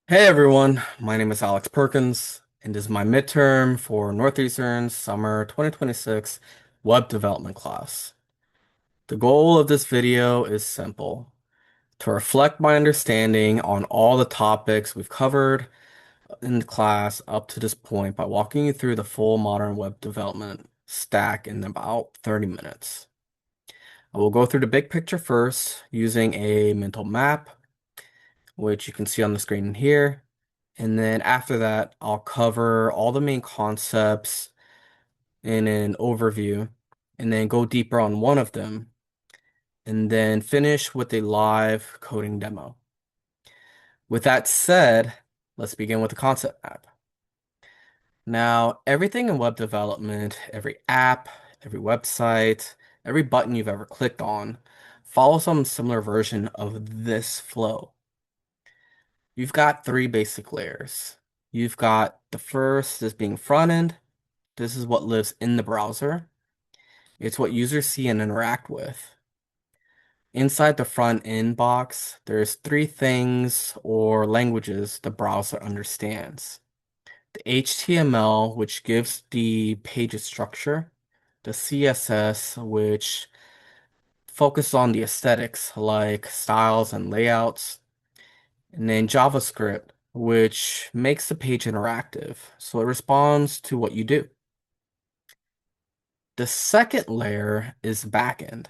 Hey everyone, my name is Alex Perkins, and this is my midterm for Northeastern's summer 2026 web development class. The goal of this video is simple, to reflect my understanding on all the topics we've covered in the class up to this point by walking you through the full modern web development stack in about 30 minutes. I will go through the big picture first using a mental map, which you can see on the screen here. And then after that, I'll cover all the main concepts in an overview and then go deeper on one of them and then finish with a live coding demo. With that said, let's begin with the concept map. Now, everything in web development, every app, every website, every button you've ever clicked on, follows some similar version of this flow. You've got three basic layers. You've got the first as being front end. This is what lives in the browser. It's what users see and interact with. Inside the front end box, there's three things or languages the browser understands. The HTML, which gives the page's structure, the CSS, which focuses on the aesthetics like styles and layouts, and then JavaScript, which makes the page interactive, so it responds to what you do. The second layer is backend.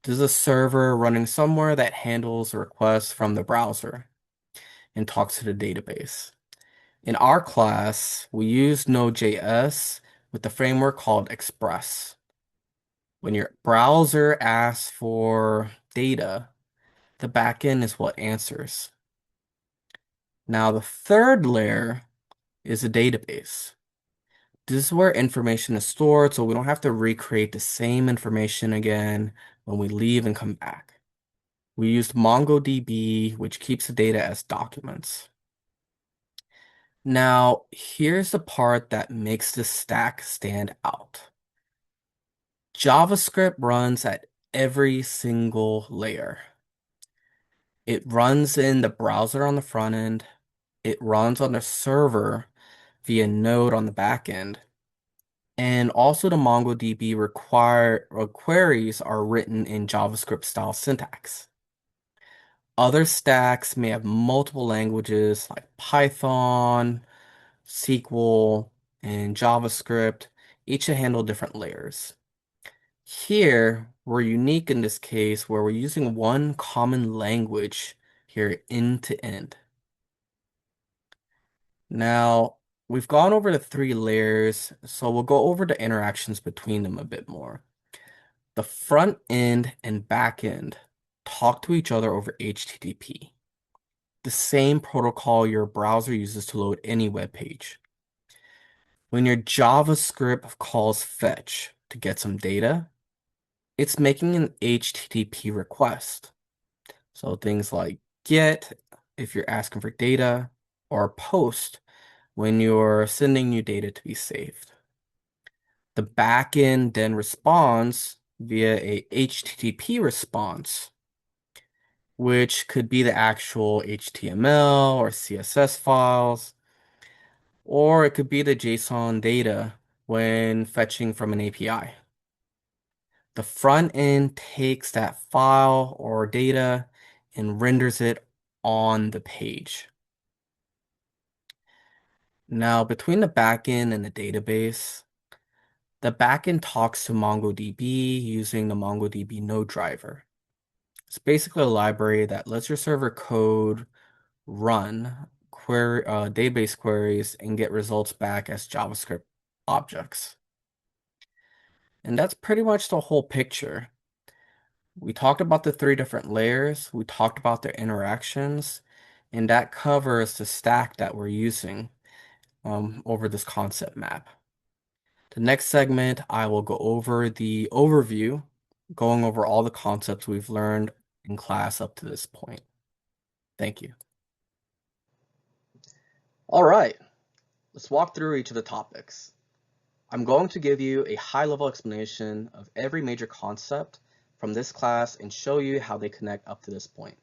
This is a server running somewhere that handles requests from the browser and talks to the database. In our class, we use Node.js with the framework called Express. When your browser asks for data, the backend is what answers. Now, the third layer is a database. This is where information is stored, so we don't have to recreate the same information again when we leave and come back. We used MongoDB, which keeps the data as documents. Now, here's the part that makes the stack stand out. JavaScript runs at every single layer. It runs in the browser on the front end. It runs on the server via Node on the back end. And also the MongoDB queries are written in JavaScript style syntax. Other stacks may have multiple languages like Python, SQL, and JavaScript, each to handle different layers. Here, we're unique in this case where we're using one common language here end to end. Now, we've gone over the three layers, so we'll go over the interactions between them a bit more. The front end and back end talk to each other over HTTP, the same protocol your browser uses to load any web page. When your JavaScript calls fetch to get some data, it's making an HTTP request. So things like get if you're asking for data, or post when you're sending new data to be saved. The backend then responds via a HTTP response, which could be the actual HTML or CSS files, or it could be the JSON data when fetching from an API. The front end takes that file or data and renders it on the page. Now, between the backend and the database, the backend talks to MongoDB using the MongoDB node driver. It's basically a library that lets your server code run database queries and get results back as JavaScript objects. And that's pretty much the whole picture. We talked about the three different layers, we talked about their interactions, and that covers the stack that we're using over this concept map. The next segment, I will go over the overview, going over all the concepts we've learned in class up to this point. Thank you. All right, let's walk through each of the topics. I'm going to give you a high-level explanation of every major concept from this class and show you how they connect up to this point.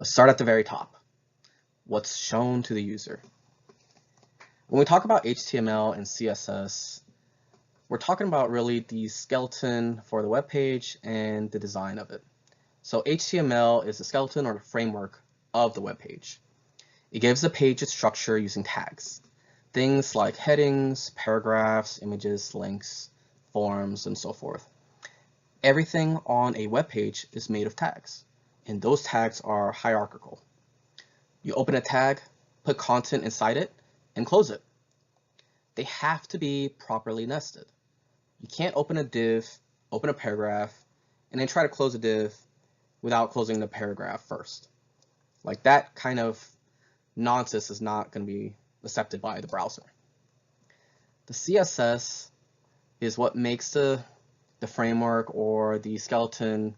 Let's start at the very top. What's shown to the user? When we talk about HTML and CSS, we're talking about really the skeleton for the web page and the design of it. So HTML is the skeleton or the framework of the web page. It gives the page its structure using tags. Things like headings, paragraphs, images, links, forms, and so forth. Everything on a web page is made of tags, and those tags are hierarchical. You open a tag, put content inside it, and close it. They have to be properly nested. You can't open a div, open a paragraph, and then try to close a div without closing the paragraph first. Like that kind of nonsense is not going to be accepted by the browser. The CSS is what makes the framework or the skeleton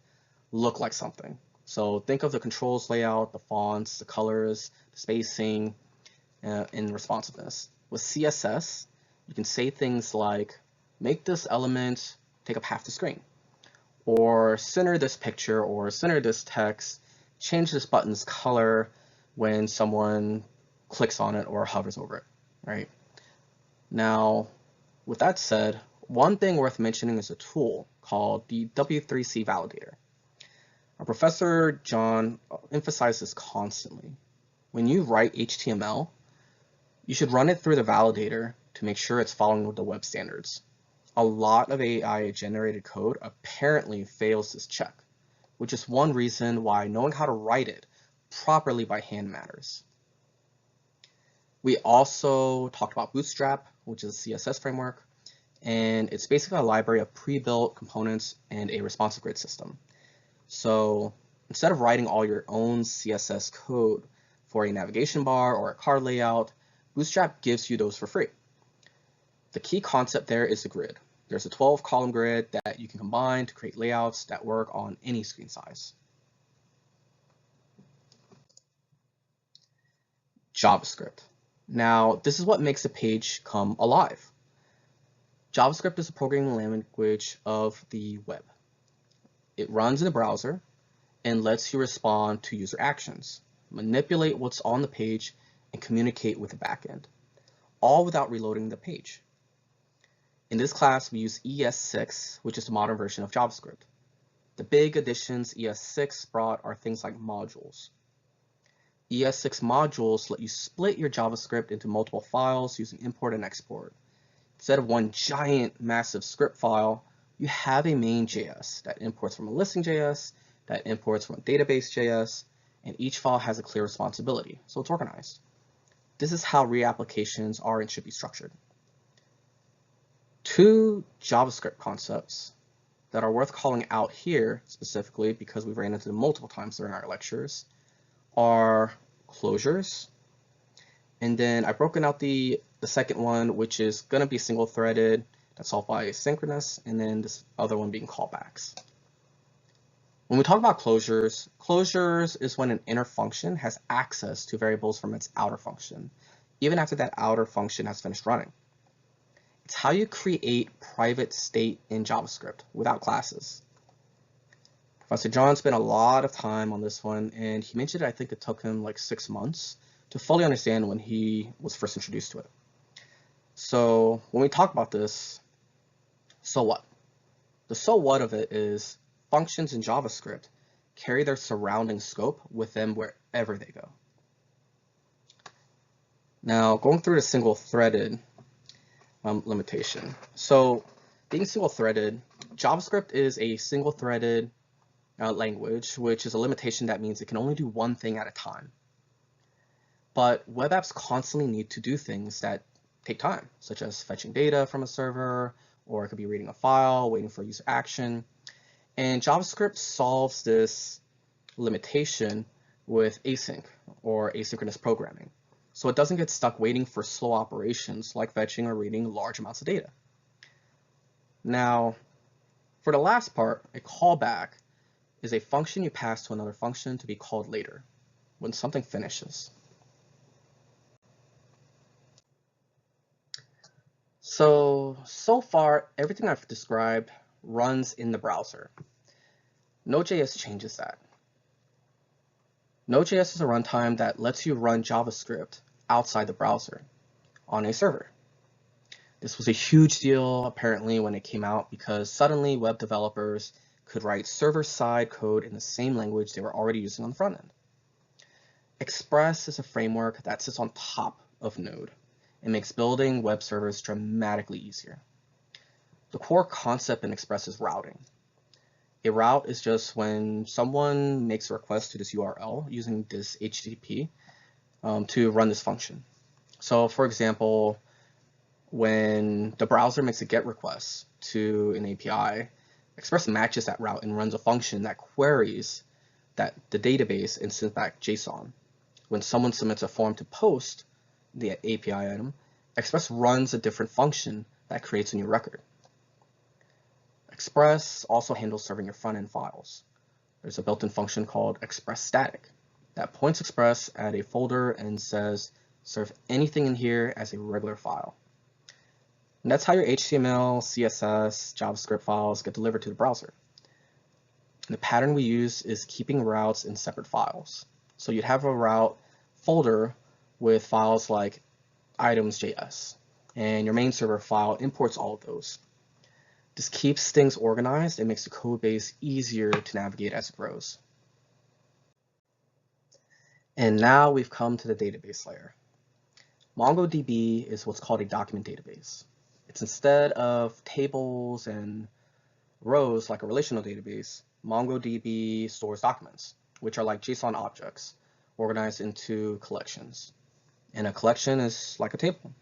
look like something. So think of the controls layout, the fonts, the colors, the spacing, and responsiveness. With CSS, you can say things like, make this element take up half the screen, or center this picture, or center this text, change this button's color when someone clicks on it or hovers over it, right? Now, with that said, one thing worth mentioning is a tool called the W3C validator. Our Professor John emphasizes constantly. When you write HTML, you should run it through the validator to make sure it's following the web standards. A lot of AI-generated code apparently fails this check, which is one reason why knowing how to write it properly by hand matters. We also talked about Bootstrap, which is a CSS framework, and it's basically a library of pre-built components and a responsive grid system. So instead of writing all your own CSS code for a navigation bar or a card layout, Bootstrap gives you those for free. The key concept there is the grid. There's a 12-column grid that you can combine to create layouts that work on any screen size. JavaScript. Now, this is what makes a page come alive. JavaScript is a programming language of the web. It runs in the browser and lets you respond to user actions, manipulate what's on the page, and communicate with the backend, all without reloading the page. In this class, we use ES6, which is the modern version of JavaScript. The big additions ES6 brought are things like modules. ES6 modules let you split your JavaScript into multiple files using import and export. Instead of one giant massive script file, you have a main.js that imports from a listing.js, that imports from a database.js, and each file has a clear responsibility, so it's organized. This is how reapplications are and should be structured. Two JavaScript concepts that are worth calling out here specifically because we've ran into them multiple times during our lectures are closures, and then I've broken out the second one, which is going to be single-threaded, that's solved by asynchronous, and then this other one being callbacks. When we talk about closures, closures is when an inner function has access to variables from its outer function, even after that outer function has finished running. It's how you create private state in JavaScript without classes. Professor John spent a lot of time on this one, and he mentioned I think it took him like 6 months to fully understand when he was first introduced to it. So when we talk about this, so what? The so what of it is functions in JavaScript carry their surrounding scope with them wherever they go. Now, going through the single-threaded limitation. So being single-threaded, JavaScript is a single-threaded language, which is a limitation that means it can only do one thing at a time. But web apps constantly need to do things that take time, such as fetching data from a server, or it could be reading a file, waiting for user action. And JavaScript solves this limitation with async, or asynchronous programming. So it doesn't get stuck waiting for slow operations like fetching or reading large amounts of data. Now, for the last part, a callback is a function you pass to another function to be called later, when something finishes. So far, everything I've described runs in the browser. Node.js changes that. Node.js is a runtime that lets you run JavaScript outside the browser on a server. This was a huge deal apparently when it came out because suddenly web developers could write server-side code in the same language they were already using on the front end. Express is a framework that sits on top of Node and makes building web servers dramatically easier. The core concept in Express is routing. A route is just when someone makes a request to this URL using this HTTP to run this function. So for example, when the browser makes a GET request to an API, Express matches that route and runs a function that queries the database and sends back JSON. When someone submits a form to post the API item, Express runs a different function that creates a new record. Express also handles serving your front-end files. There's a built-in function called Express Static that points Express at a folder and says, serve anything in here as a regular file. And that's how your HTML, CSS, JavaScript files get delivered to the browser. And the pattern we use is keeping routes in separate files. So you'd have a route folder with files like items.js, and your main server file imports all of those. This keeps things organized and makes the code base easier to navigate as it grows. And now we've come to the database layer. MongoDB is what's called a document database. It's instead of tables and rows like a relational database, MongoDB stores documents, which are like JSON objects organized into collections. And a collection is like a table,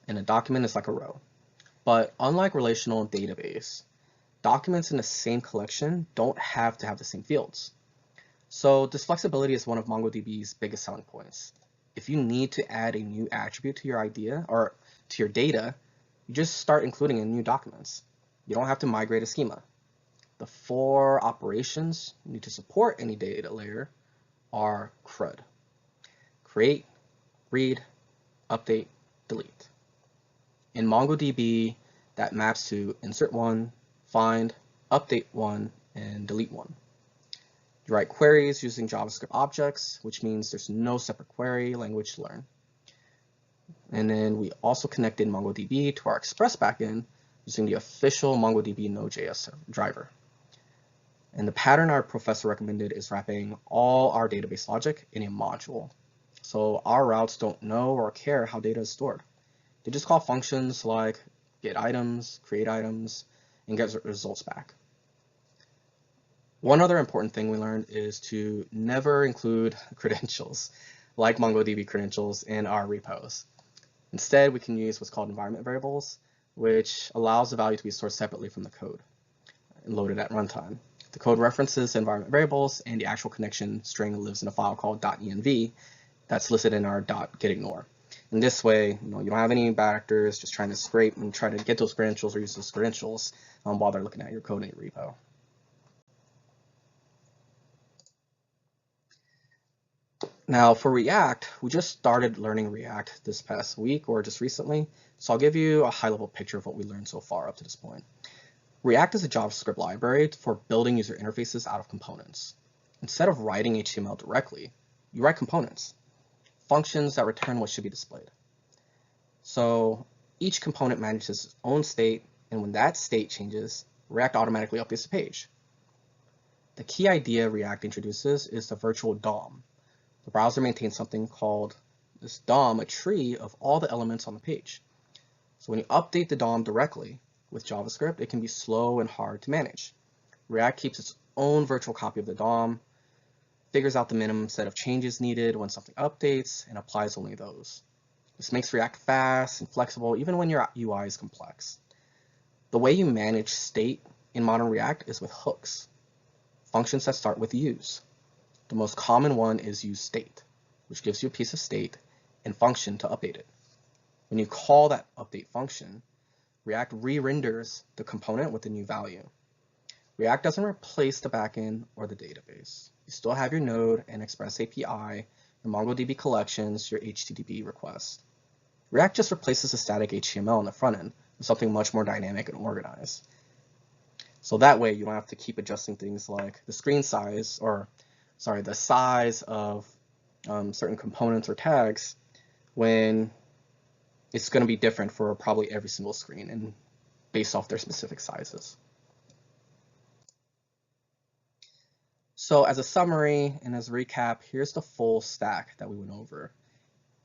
and a document is like a row. But unlike relational database, documents in the same collection don't have to have the same fields. So this flexibility is one of MongoDB's biggest selling points. If you need to add a new attribute to your idea or to your data, you just start including it in new documents. You don't have to migrate a schema. The 4 operations you need to support any data layer are CRUD: create, read, update, delete. In MongoDB, that maps to insert 1, find, update 1, and delete 1. You write queries using JavaScript objects, which means there's no separate query language to learn. And then we also connected MongoDB to our Express backend using the official MongoDB Node.js driver. And the pattern our professor recommended is wrapping all our database logic in a module. So our routes don't know or care how data is stored. They just call functions like get items, create items, and get results back. One other important thing we learned is to never include credentials, like MongoDB credentials, in our repos. Instead, we can use what's called environment variables, which allows the value to be stored separately from the code and loaded at runtime. The code references environment variables, and the actual connection string lives in a file called .env that's listed in our .getignore. In this way, you don't have any bad actors just trying to scrape and try to get those credentials or use those credentials while they're looking at your code in your repo. Now for React, we just started learning React this past week or just recently, so I'll give you a high-level picture of what we learned so far up to this point. React is a JavaScript library for building user interfaces out of components. Instead of writing HTML directly, you write components, functions that return what should be displayed. So each component manages its own state, and when that state changes, React automatically updates the page. The key idea React introduces is the virtual DOM. The browser maintains something called this DOM, a tree of all the elements on the page. So when you update the DOM directly with JavaScript, it can be slow and hard to manage. React keeps its own virtual copy of the DOM, figures out the minimum set of changes needed when something updates, and applies only those. This makes React fast and flexible even when your UI is complex. The way you manage state in modern React is with hooks, functions that start with use. The most common one is useState, which gives you a piece of state and function to update it. When you call that update function, React re-renders the component with a new value. React doesn't replace the backend or the database. You still have your Node and Express API, your MongoDB collections, your HTTP requests. React just replaces the static HTML on the front end with something much more dynamic and organized. So that way you don't have to keep adjusting things like the screen size or the size of certain components or tags when it's going to be different for probably every single screen and based off their specific sizes. So as a summary and as a recap, here's the full stack that we went over.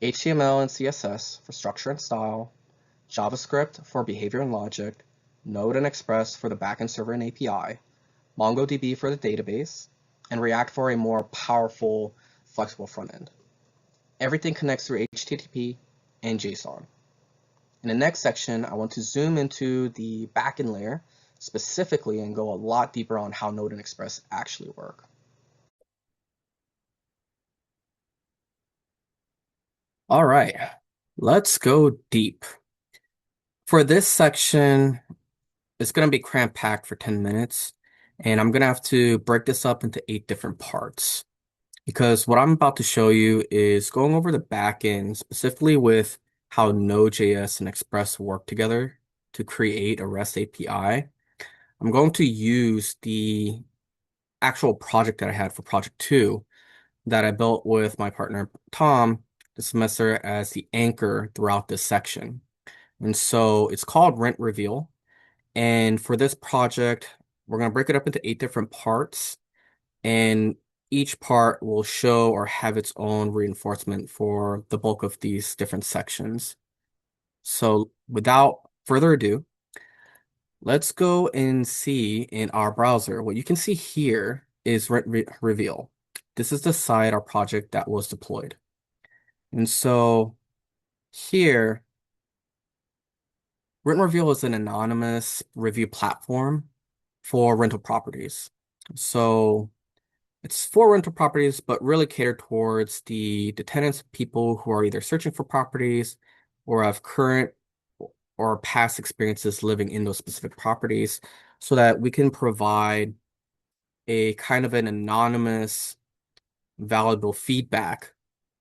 HTML and CSS for structure and style, JavaScript for behavior and logic, Node and Express for the backend server and API, MongoDB for the database, and React for a more powerful, flexible front end. Everything connects through HTTP and JSON. In the next section, I want to zoom into the backend layer specifically and go a lot deeper on how Node and Express actually work. All right, let's go deep. For this section, it's going to be cram packed for 10 minutes, and I'm going to have to break this up into 8 different parts. Because what I'm about to show you is going over the back end, specifically with how Node.js and Express work together to create a REST API. I'm going to use the actual project that I had for project 2 that I built with my partner Tom this semester as the anchor throughout this section. And so it's called Rent Reveal. And for this project, we're going to break it up into 8 different parts. And each part will show or have its own reinforcement for the bulk of these different sections. So without further ado, let's go and see in our browser. What you can see here is Reveal. This is the site, our project that was deployed. And so here, Rent Reveal is an anonymous review platform for rental properties. So it's for rental properties, but really catered towards the tenants, people who are either searching for properties or have current or past experiences living in those specific properties so that we can provide a kind of an anonymous, valuable feedback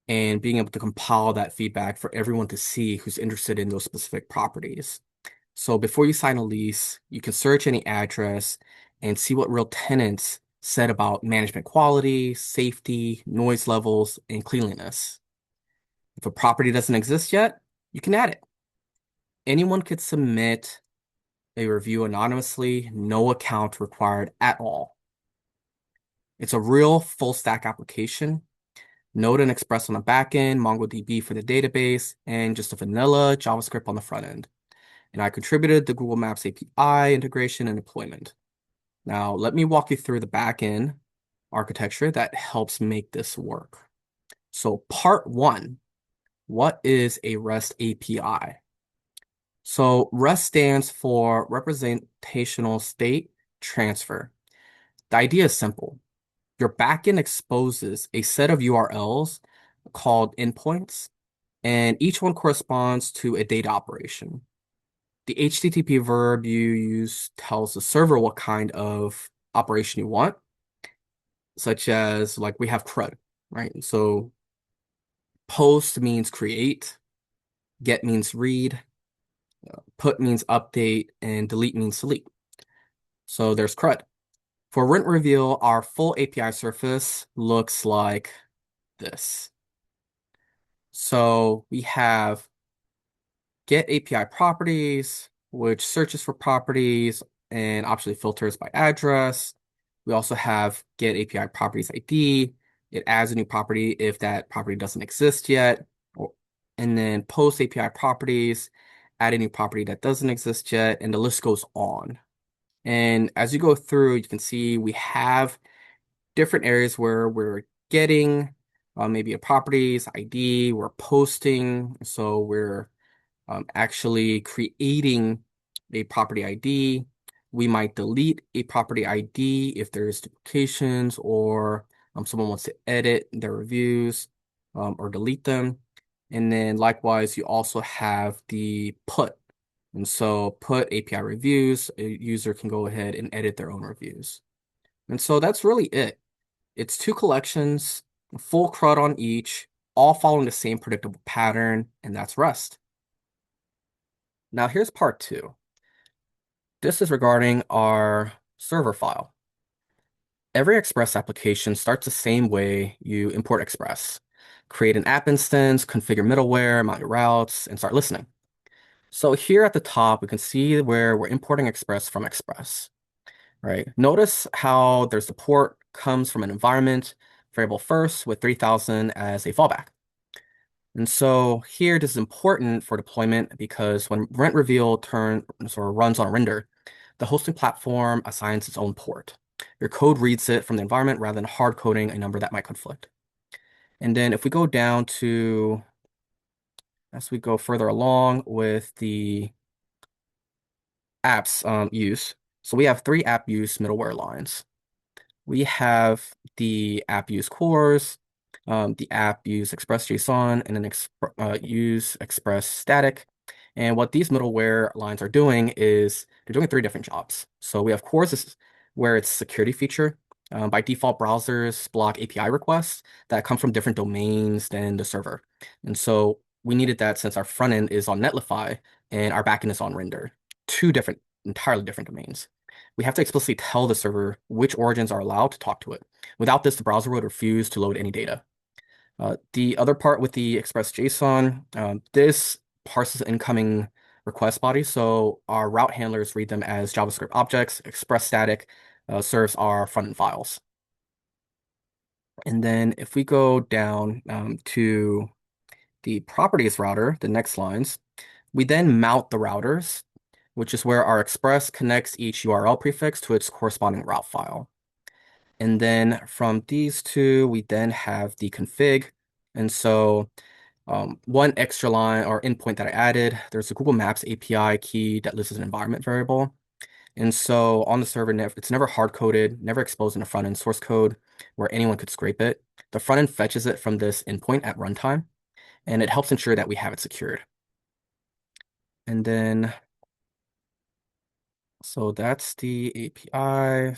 and being able to compile that feedback for everyone to see who's interested in those specific properties. So before you sign a lease, you can search any address and see what real tenants said about management quality, safety, noise levels, and cleanliness. If a property doesn't exist yet, you can add it. Anyone could submit a review anonymously, no account required at all. It's a real full stack application. Node and Express on the back end, MongoDB for the database, and just a vanilla JavaScript on the front end. And I contributed the Google Maps API integration and deployment. Now, let me walk you through the back-end architecture that helps make this work. So part 1, what is a REST API? So REST stands for Representational State Transfer. The idea is simple. Your backend exposes a set of URLs called endpoints, and each one corresponds to a data operation. The HTTP verb you use tells the server what kind of operation you want, such as like we have CRUD, right? So post means create, get means read, put means update, and delete means delete. So there's CRUD. For Rent Reveal, our full API surface looks like this. So we have get API properties, which searches for properties and optionally filters by address. We also have get API properties ID. It adds a new property if that property doesn't exist yet. And then post API properties, add a new property that doesn't exist yet, and the list goes on. And as you go through, you can see we have different areas where we're getting maybe a properties ID, we're posting, so we're actually creating a property ID. We might delete a property ID if there's duplications or someone wants to edit their reviews or delete them. And then likewise, you also have the put. And so put API reviews, a user can go ahead and edit their own reviews. And so that's really it. It's 2 collections, full CRUD on each, all following the same predictable pattern, and that's REST. Now here's part 2. This is regarding our server file. Every Express application starts the same way you import Express. Create an app instance, configure middleware, mount your routes, and start listening. So here at the top, we can see where we're importing Express from Express, right? Notice how there's the port comes from an environment variable first with 3000 as a fallback. And so here, this is important for deployment because when rent reveal turns or runs on a render, the hosting platform assigns its own port. Your code reads it from the environment rather than hard coding a number that might conflict. And then if we go down to, as we go further along with the apps use, so we have three app use middleware lines. We have the app use cores, the app use express JSON, and then use express static. And what these middleware lines are doing is they're doing three different jobs. So we have cores is where it's security feature. By default, browsers block API requests that come from different domains than the server. And so we needed that since our front end is on Netlify and our backend is on Render. Two different, entirely different domains. We have to explicitly tell the server which origins are allowed to talk to it. Without this, the browser would refuse to load any data. The other part with the express JSON, this parses incoming request bodies. So our route handlers read them as JavaScript objects. Express static serves our front-end files. And then if we go down to the properties router, the next lines, we then mount the routers, which is where our express connects each URL prefix to its corresponding route file. And then from these two, we then have the config. And so one extra line or endpoint that I added, there's a Google Maps API key that lists as an environment variable. And so on the server, it's never hard-coded, never exposed in a front-end source code where anyone could scrape it. The front end fetches it from this endpoint at runtime, and it helps ensure that we have it secured. And then, so that's the API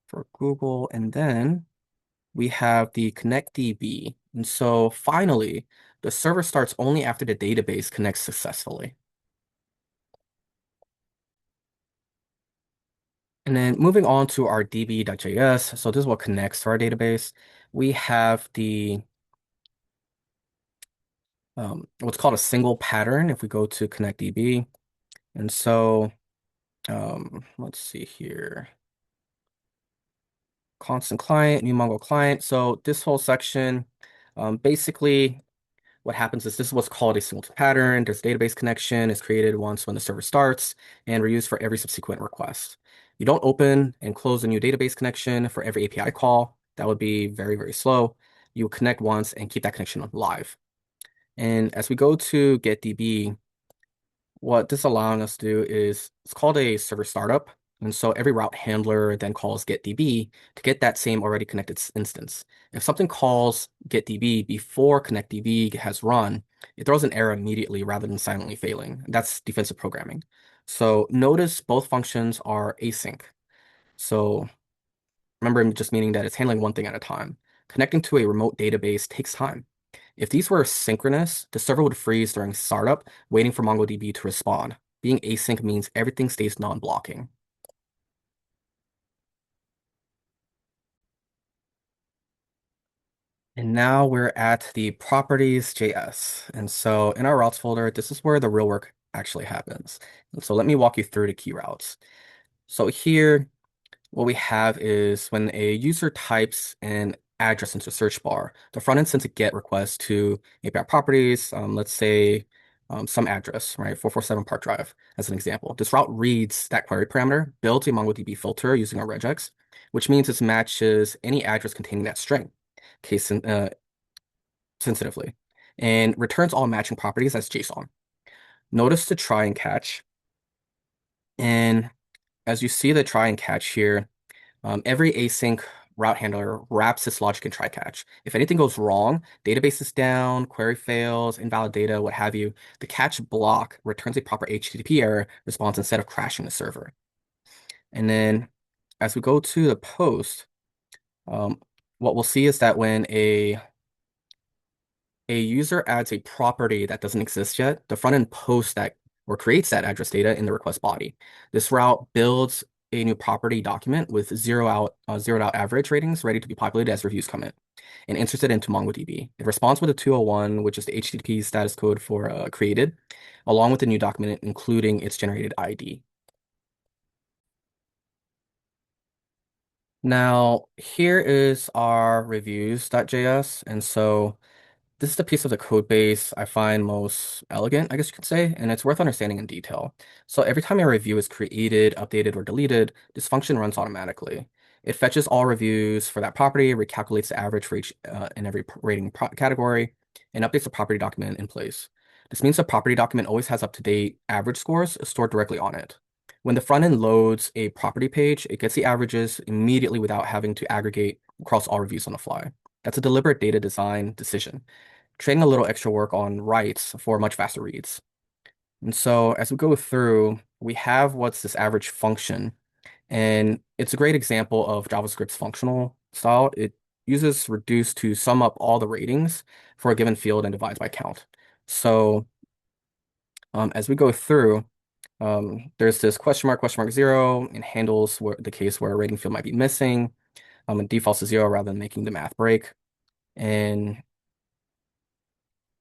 for Google. And then we have the ConnectDB. And so finally, the server starts only after the database connects successfully. And then moving on to our db.js. So this is what connects to our database. We have the what's called a single pattern if we go to ConnectDB. And so let's see here. Constant client, new Mongo client. So this whole section, basically what happens is this is what's called a singleton pattern. There's database connection is created once when the server starts and reused for every subsequent request. You don't open and close a new database connection for every API call. That would be very, very slow. You connect once and keep that connection live. And as we go to getDB, what this is allowing us to do is it's called a server startup. And so every route handler then calls getDB to get that same already connected instance. If something calls getDB before connectDB has run, it throws an error immediately rather than silently failing. That's defensive programming. So notice both functions are async. So remember, just meaning that it's handling one thing at a time. Connecting to a remote database takes time. If these were synchronous, the server would freeze during startup, waiting for MongoDB to respond. Being async means everything stays non-blocking. And now we're at the properties.js. And so in our routes folder, this is where the real work actually happens. And so let me walk you through the key routes. So here, what we have is when a user types an address into the search bar, the front end sends a GET request to API properties, let's say some address, right? 447 Park Drive, as an example. This route reads that query parameter, builds a MongoDB filter using our regex, which means it matches any address containing that string, case sensitively, and returns all matching properties as JSON. Notice the try and catch. And as you see the try and catch here, every async route handler wraps its logic in try-catch. If anything goes wrong, database is down, query fails, invalid data, what have you, the catch block returns a proper HTTP error response instead of crashing the server. And then as we go to the post, what we'll see is that when a user adds a property that doesn't exist yet, the front end posts that or creates that address data in the request body. This route builds a new property document with zeroed out average ratings ready to be populated as reviews come in and insert it into MongoDB. It responds with a 201, which is the HTTP status code for created, along with the new document, including its generated ID. Now, here is our reviews.js. And so this is the piece of the code base I find most elegant, I guess you could say, and it's worth understanding in detail. So every time a review is created, updated, or deleted, this function runs automatically. It fetches all reviews for that property, recalculates the average for each in every rating category, and updates the property document in place. This means the property document always has up-to-date average scores stored directly on it. When the front end loads a property page, it gets the averages immediately without having to aggregate across all reviews on the fly. That's a deliberate data design decision, trading a little extra work on writes for much faster reads. And so as we go through, we have what's this average function, and it's a great example of JavaScript's functional style. It uses reduce to sum up all the ratings for a given field and divides by count. So as we go through, there's this question mark zero, and handles the case where a rating field might be missing. It defaults to zero rather than making the math break. And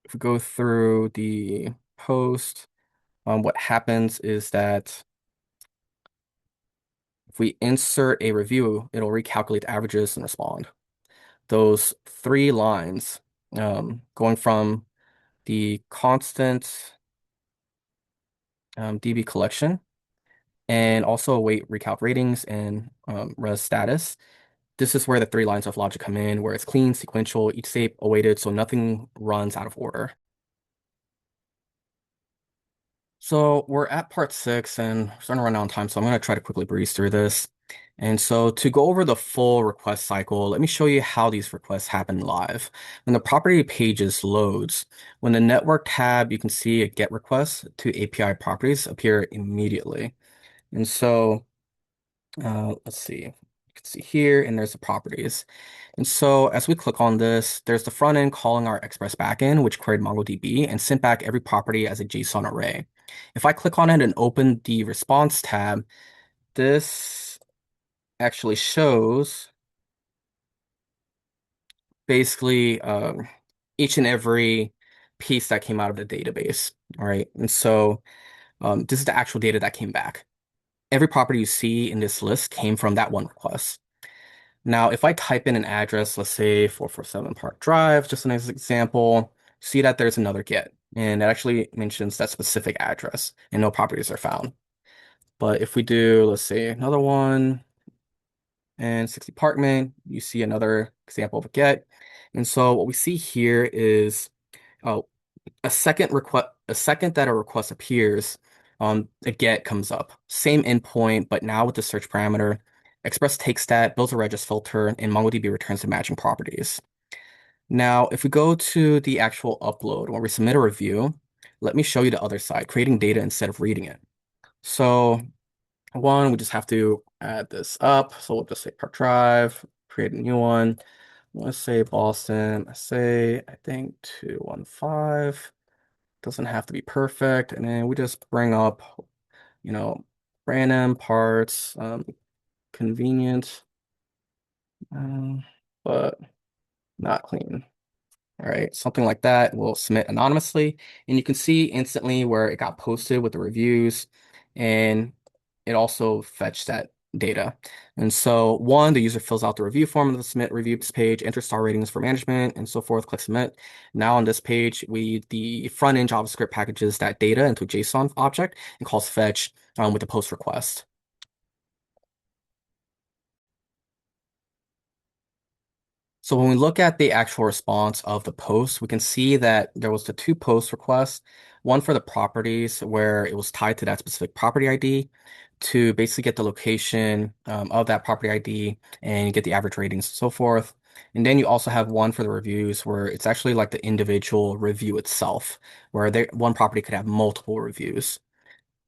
if we go through the post, what happens is that if we insert a review, it'll recalculate the averages and respond. Those three lines, going from the constant DB collection and also await recalc ratings and res status. This is where the three lines of logic come in, where it's clean, sequential, each state awaited, so nothing runs out of order. So we're at part 6 and we're starting to run out of time, so I'm going to try to quickly breeze through this. And so to go over the full request cycle, let me show you how these requests happen live. When the property pages loads, when the network tab, you can see a GET request to API properties appear immediately. And so let's see. You can see here, and there's the properties. And so as we click on this, there's the front end calling our Express backend, which queried MongoDB and sent back every property as a JSON array. If I click on it and open the response tab, this actually shows basically each and every piece that came out of the database. All right. And so this is the actual data that came back. Every property you see in this list came from that one request. Now, if I type in an address, let's say 447 Park Drive, just an example, see that there's another get, and it actually mentions that specific address, and no properties are found. But if we do, let's say another one, and 60 Parkman, you see another example of a get. And so what we see here is uh, a second that a request appears, a get comes up. Same endpoint, but now with the search parameter. Express takes that, builds a regist filter, and MongoDB returns the matching properties. Now, if we go to the actual upload, when we submit a review, let me show you the other side, creating data instead of reading it. So one, we just have to add this up. So we'll just say Park Drive, create a new one. Let's say Boston, say, I think 215. Doesn't have to be perfect. And then we just bring up, you know, random parts, convenient, but not clean. All right, something like that. We'll submit anonymously, and you can see instantly where it got posted with the reviews, and it also fetched that data. And so one, the user fills out the review form of the submit reviews page, enters star ratings for management, and so forth, click submit. Now on this page, the front end JavaScript packages that data into a JSON object and calls fetch with a post request. So when we look at the actual response of the post, we can see that there was the two post requests, one for the properties where it was tied to that specific property ID to basically get the location of that property ID and get the average ratings and so forth. And then you also have one for the reviews where it's actually like the individual review itself, where one property could have multiple reviews.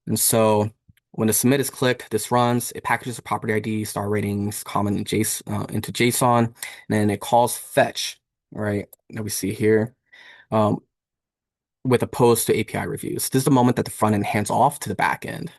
And so when the submit is clicked, this runs, it packages the property ID, star ratings, comment in into JSON, and then it calls fetch, right? That we see here, um, with a post to API reviews. This is the moment that the front end hands off to the back end.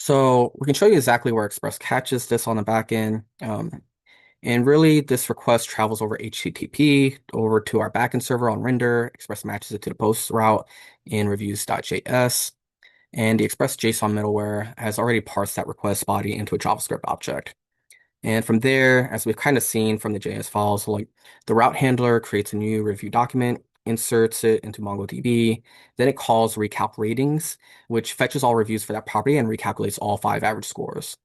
So we can show you exactly where Express catches this on the back end. And really, this request travels over HTTP over to our backend server on render. Express matches it to the post route in reviews.js. And the Express JSON middleware has already parsed that request body into a JavaScript object. And from there, as we've kind of seen from the JS files, like the route handler creates a new review document, inserts it into MongoDB, then it calls recalc ratings, which fetches all reviews for that property and recalculates all 5 average scores.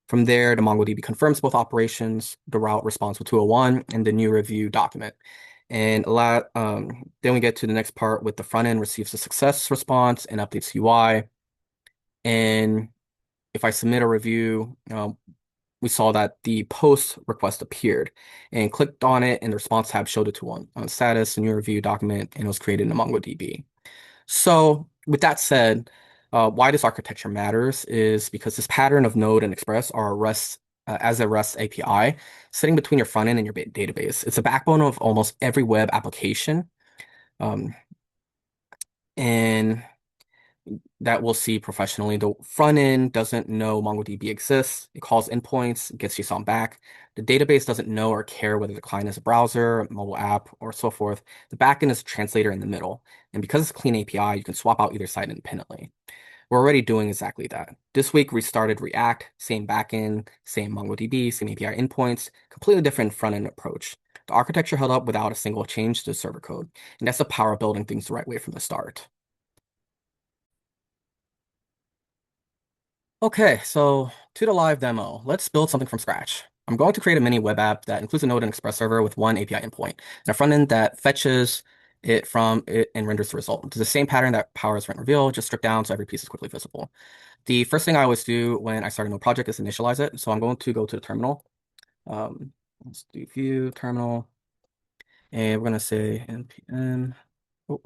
From there, the MongoDB confirms both operations, the route responds with 201, and the new review document. And then we get to the next part with the front end receives a success response and updates UI. And if I submit a review, we saw that the post request appeared and clicked on it, and the response tab showed it to one on status, a new review document, and it was created in MongoDB. So, with that said, why this architecture matters is because this pattern of Node and Express are a as a REST API sitting between your front end and your database. It's a backbone of almost every web application. Um, and that we'll see professionally. The front end doesn't know MongoDB exists. It calls endpoints, gets JSON back. The database doesn't know or care whether the client is a browser, mobile app, or so forth. The backend is a translator in the middle. And because it's a clean API, you can swap out either side independently. We're already doing exactly that. This week, we started React, same backend, same MongoDB, same API endpoints, completely different front-end approach. The architecture held up without a single change to the server code. And that's the power of building things the right way from the start. Okay, so to the live demo, let's build something from scratch. I'm going to create a mini web app that includes a Node and Express server with one API endpoint, and a front end that fetches it from it and renders the result. It's the same pattern that powers rent reveal, just stripped down so every piece is quickly visible. The first thing I always do when I start a new project is initialize it. So I'm going to go to the terminal. Let's do view terminal, and we're going to say npm oh,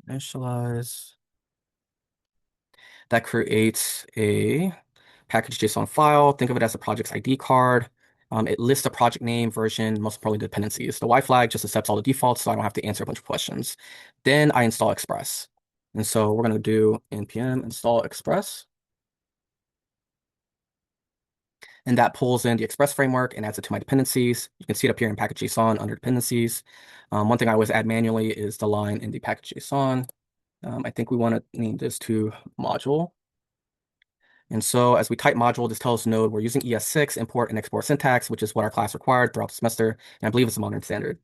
initialize. That creates a package JSON file. Think of it as a project's ID card. It lists the project name, version, most importantly, dependencies. The Y flag just accepts all the defaults, so I don't have to answer a bunch of questions. Then I install Express. And so we're going to do npm install Express. And that pulls in the Express framework and adds it to my dependencies. You can see it up here in package JSON under dependencies. One thing I always add manually is the line in the package JSON. I think we want to name this to module. And so as we type module, this tells Node we're using ES6 import and export syntax, which is what our class required throughout the semester. And I believe it's a modern standard.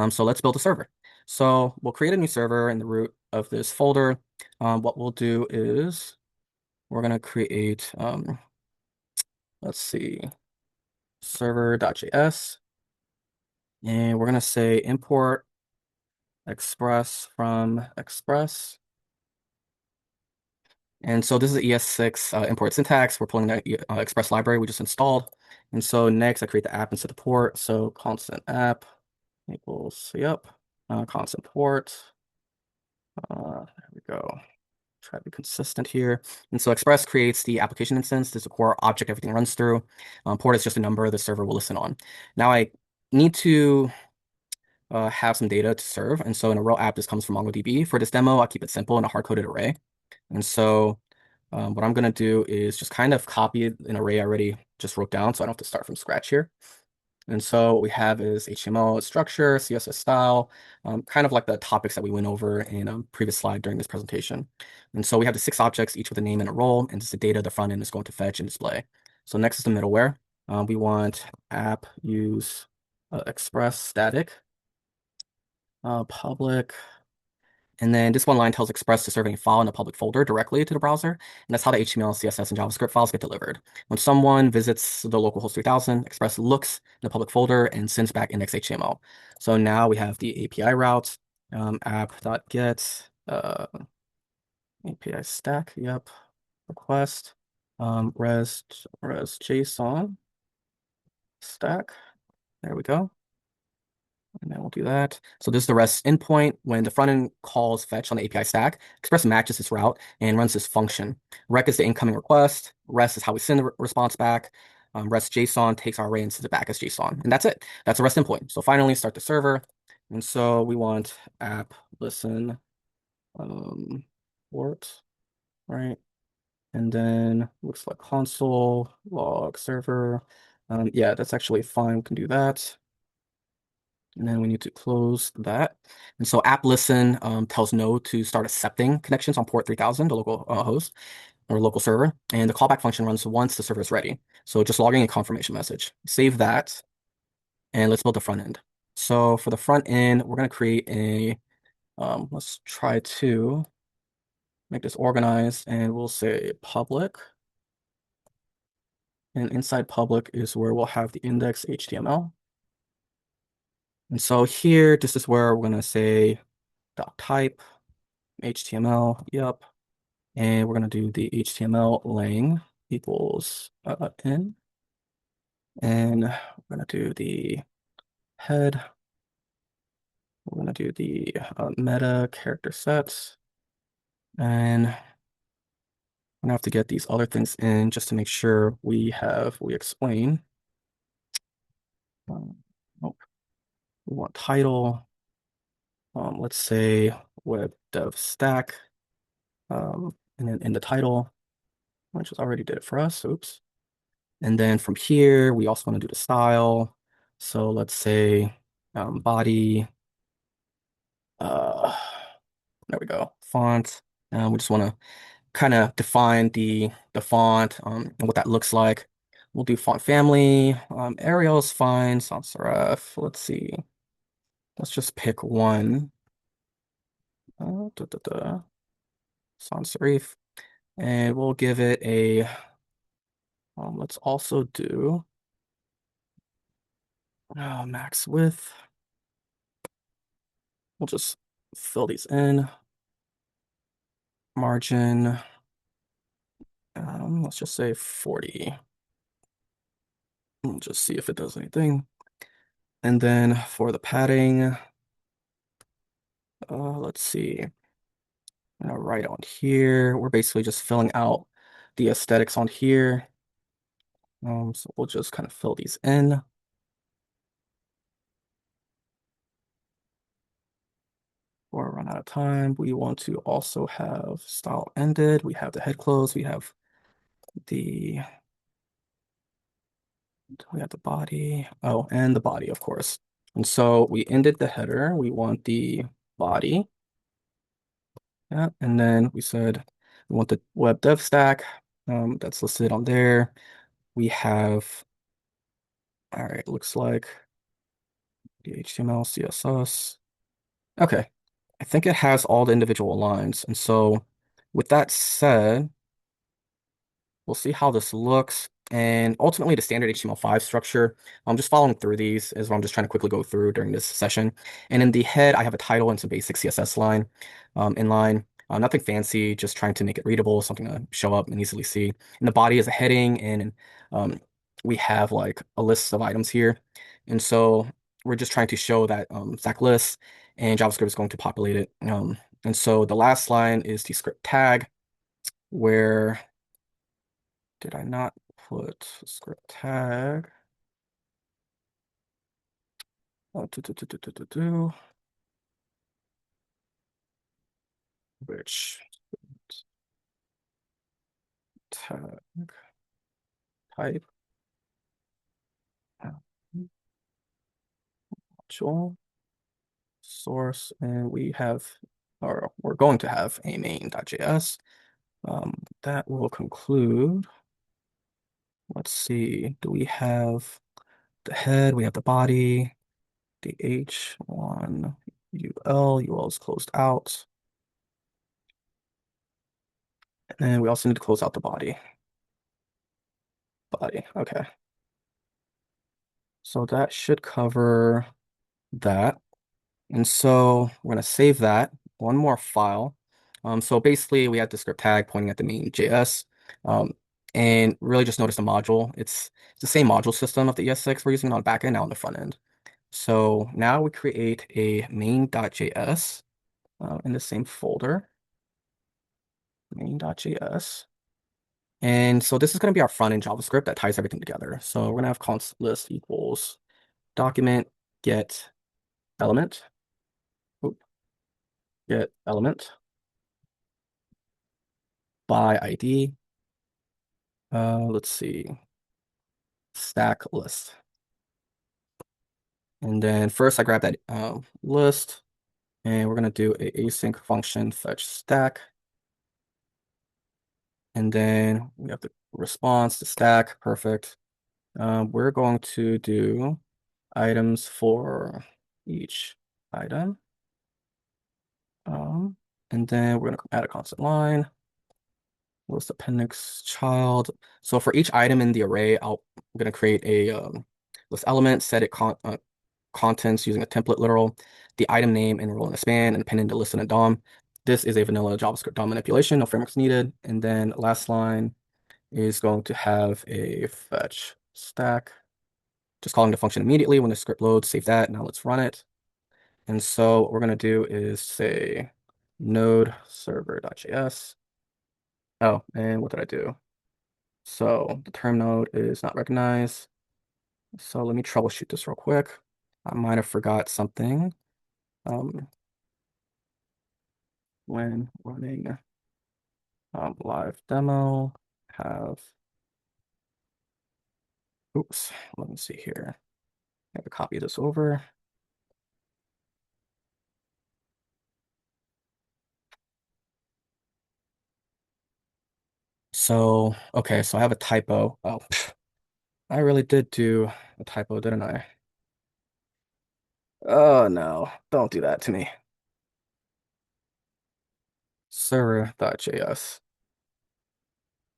So let's build a server. So we'll create a new server in the root of this folder. What we'll do is we're going to create, let's see, server.js. And we're going to say import express from express. And so this is the ES6 import syntax. We're pulling the Express library we just installed. And so next I create the app and set the port. So constant app equals, yep, constant port. There we go. Try to be consistent here. And so Express creates the application instance. This is a core object everything runs through. Port is just a number the server will listen on. Now I need to have some data to serve. And so in a real app, this comes from MongoDB. For this demo, I'll keep it simple in a hard-coded array. And so what I'm going to do is just kind of copy an array I already just wrote down, so I don't have to start from scratch here. And so what we have is HTML structure, CSS style, kind of like the topics that we went over in a previous slide during this presentation. And so we have the 6 objects, each with a name and a role, and this is the data the front end is going to fetch and display. So next is the middleware. We want app use express static public. And then this one line tells Express to serve a file in a public folder directly to the browser. And that's how the HTML, CSS, and JavaScript files get delivered. When someone visits the localhost 3000, Express looks in the public folder and sends back index.html. So now we have the API route, app.get, API stack, yep, request, res JSON stack. There we go. And then we'll do that. So this is the REST endpoint. When the front end calls fetch on the API stack, Express matches this route and runs this function. Rec is the incoming request. REST is how we send the response back. REST JSON takes our array and sends it back as JSON. And that's it. That's a REST endpoint. So finally, start the server. And so we want app listen port. right? And then looks like console, log, server. Yeah, that's actually fine. We can do that. And then we need to close that. And so app listen tells Node to start accepting connections on port 3000, the local host or local server. And the callback function runs once the server is ready. So just logging a confirmation message. Save that. And let's build the front end. So for the front end, we're going to create a, let's try to make this organized, and we'll say public. And inside public is where we'll have the index HTML. And so here, this is where we're going to say dot type HTML. Yep. And we're going to do the HTML lang equals in. And we're going to do the head. We're going to do the meta character sets. And we're going to have to get these other things in just to make sure we explain. Oh, we want title. Let's say web dev stack. And then in the title, which is already did it for us. Oops. And then from here, we also want to do the style. So let's say body. Uh, there we go. Font. We just want to kind of define the font and what that looks like. We'll do font family. Arial is fine. Sans serif. Let's see. Let's just pick one. Sans serif. And we'll give it a, let's also do max width. We'll just fill these in. Margin, let's just say 40. We'll just see if it does anything. And then for the padding, let's see. Right on here, we're basically just filling out the aesthetics on here. So we'll just kind of fill these in. Or run out of time. We want to also have style ended. We have the head close. The we have the body. Oh, and the body, of course. And so we ended the header. We want the body. Yeah, and then we said we want the web dev stack that's listed on there. We have, all right, looks like the HTML, CSS. Okay, I think it has all the individual lines. And so with that said, we'll see how this looks. And ultimately, the standard HTML5 structure, I'm just following through these is what I'm just trying to quickly go through during this session. And in the head, I have a title and some basic CSS line inline. Nothing fancy, just trying to make it readable, something to show up and easily see. And the body is a heading, and we have like a list of items here. And so we're just trying to show that stack list, and JavaScript is going to populate it. And so the last line is the script tag, where did I not put script tag? Which tag type actual source, and we have, or we're going to have a main.js. That will conclude. Let's see, do we have the head? We have the body, the H1 UL is closed out. And then we also need to close out the body. Okay. So that should cover that. And so we're going to save that one more file. So basically we have the script tag pointing at the main JS. And really just notice the module. It's the same module system of the ES6 we're using on the back end, now on the front end. So now we create a main.js in the same folder, main.js. And so this is going to be our front end JavaScript that ties everything together. So we're going to have const list equals document get element. Oop, get element by ID. Let's see, stack list. And then first I grab that list, and we're gonna do a async function fetch stack. And then we have the response to stack, perfect. We're going to do items for each item. And then we're gonna add a constant line. List appendix child. So for each item in the array, I'm gonna create a list element, set it contents using a template literal, the item name and role in a span, and append in the list in a DOM. This is a vanilla JavaScript DOM manipulation, no frameworks needed. And then last line is going to have a fetch stack, just calling the function immediately when the script loads, save that. Now let's run it. And so what we're gonna do is say node server.js. Oh, and what did I do? So the term node is not recognized. So let me troubleshoot this real quick. I might have forgot something. When running live demo, have, oops, let me see here. I have to copy this over. So, okay, so I have a typo. Oh, I really did do a typo, didn't I? Oh no, don't do that to me. Server.js.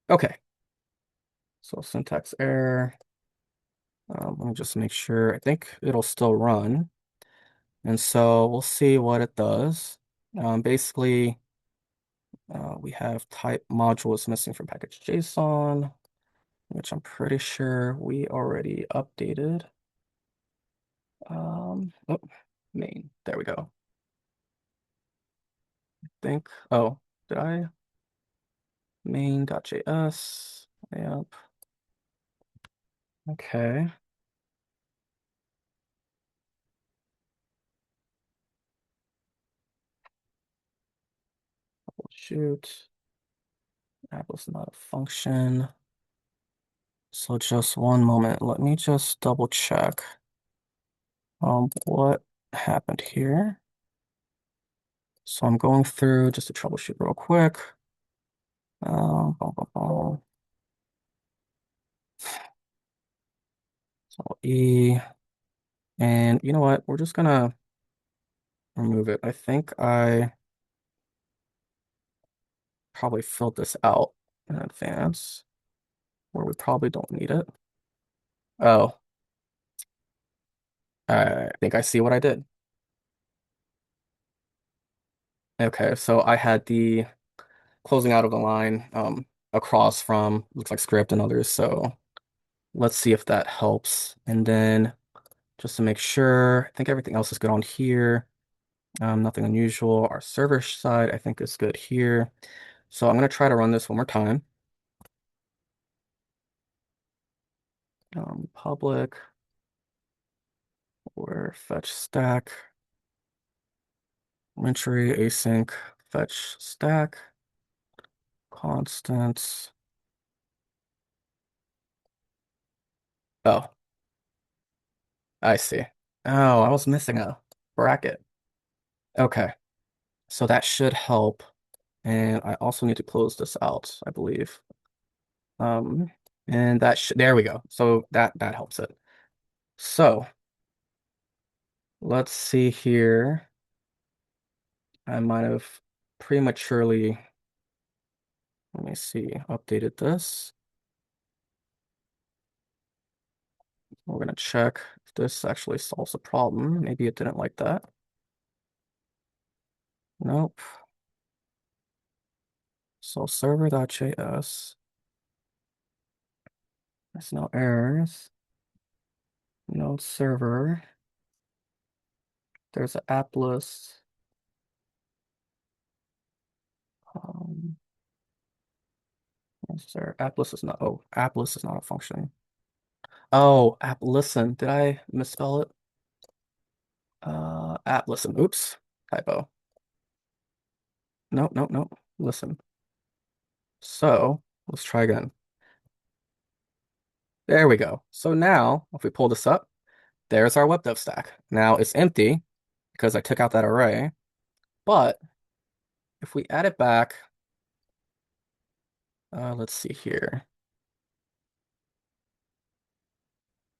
Okay, so syntax error. Let me just make sure. I think it'll still run. And so we'll see what it does. Basically, we have type module is missing from package JSON, which I'm pretty sure we already updated. Oh, main. There we go. I think, oh, did I? Main.js. Yep. Okay. Shoot. App was not a function. So just one moment. Let me just double check what happened here. So I'm going through just to troubleshoot real quick. Boom, boom, boom. So E, and you know what? We're just gonna remove it. I think I probably filled this out in advance, where we probably don't need it. Oh, I think I see what I did. Okay, so I had the closing out of the line across from looks like script and others. So let's see if that helps. And then just to make sure, I think everything else is good on here. Nothing unusual. Our server side, I think, is good here. So I'm going to try to run this one more time. Public or fetch stack, entry async fetch stack, constants. Oh, I see. Oh, I was missing a bracket. Okay, so that should help. And I also need to close this out, I believe. Um, and that should, there we go. So that helps it. So let's see here. I might have prematurely, let me see, updated this. We're gonna check if this actually solves the problem. Maybe it didn't like that. Nope. So server.js. There's no errors. Node server. There's an app list. Um, is there app list is not, oh, app list is not a function. Oh, app listen. Did I misspell it? App listen. Oops. Typo. Nope, nope, nope. Listen. So let's try again. There we go. So now if we pull this up, there's our web dev stack. Now it's empty because I took out that array, but if we add it back, let's see here.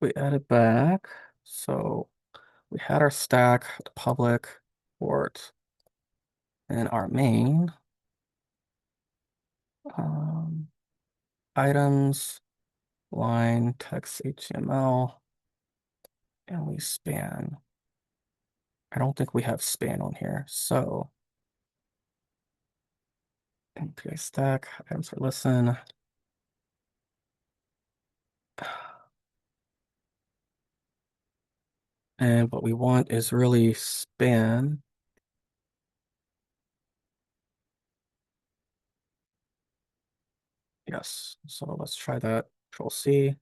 We add it back. So we had our stack, the public port, and our main um, items, line, text, HTML, and we span. I don't think we have span on here. So API stack, items for listen. And what we want is really span. Yes. So let's try that. Control C.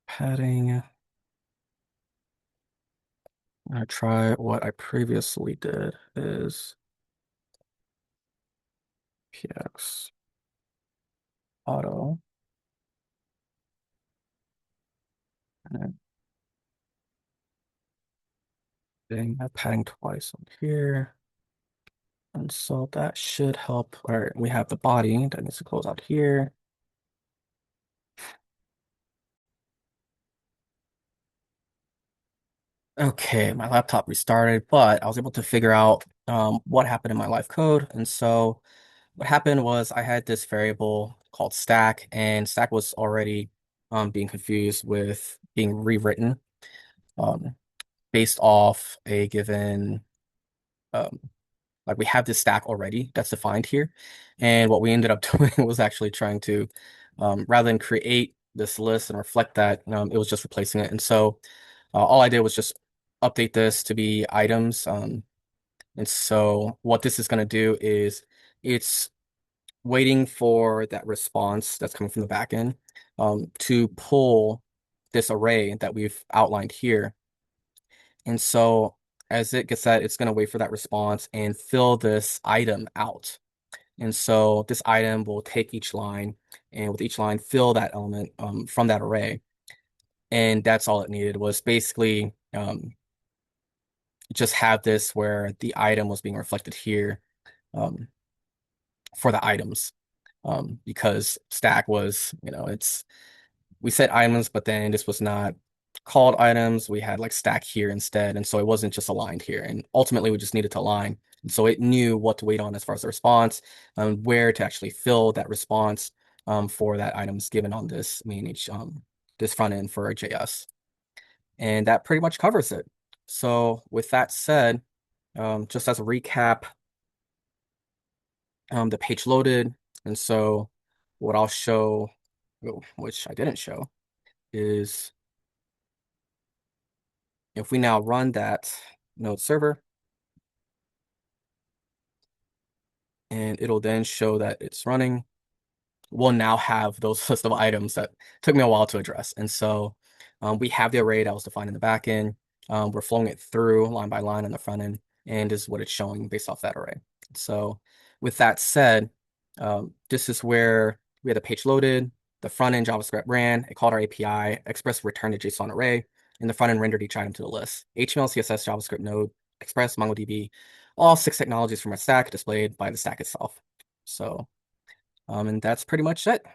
Padding. I try what I previously did is px auto. And then padding twice on here. And so that should help. All right, we have the body that needs to close out here. Okay, my laptop restarted, but I was able to figure out what happened in my live code. And so what happened was I had this variable called stack, and stack was already being confused with being rewritten um, based off a given um, like we have this stack already that's defined here. And what we ended up doing was actually trying to rather than create this list and reflect that, it was just replacing it. And so all I did was just update this to be items. And so what this is going to do is it's waiting for that response that's coming from the backend to pull this array that we've outlined here. And so as it gets that, it's going to wait for that response and fill this item out. And so this item will take each line and with each line fill that element from that array. And that's all it needed was basically just have this where the item was being reflected here um, for the items because stack was, we said items, but then this was not called items. We had like stack here instead. And so it wasn't just aligned here. And ultimately we just needed to align. And so it knew what to wait on as far as the response, where to actually fill that response for that items given on this this front end for JS. And that pretty much covers it. So with that said, just as a recap, the page loaded. And so what I'll show, which I didn't show, is if we now run that node server, and it'll then show that it's running, we'll now have those list of items that took me a while to address. And so we have the array that was defined in the back end. We're flowing it through line by line on the front end, and this is what it's showing based off that array. So with that said, this is where we had the page loaded, the front end JavaScript ran, it called our API, Express returned a JSON array, and the front end rendered each item to the list. HTML, CSS, JavaScript, Node, Express, MongoDB, all 6 technologies from our stack displayed by the stack itself. So and that's pretty much it.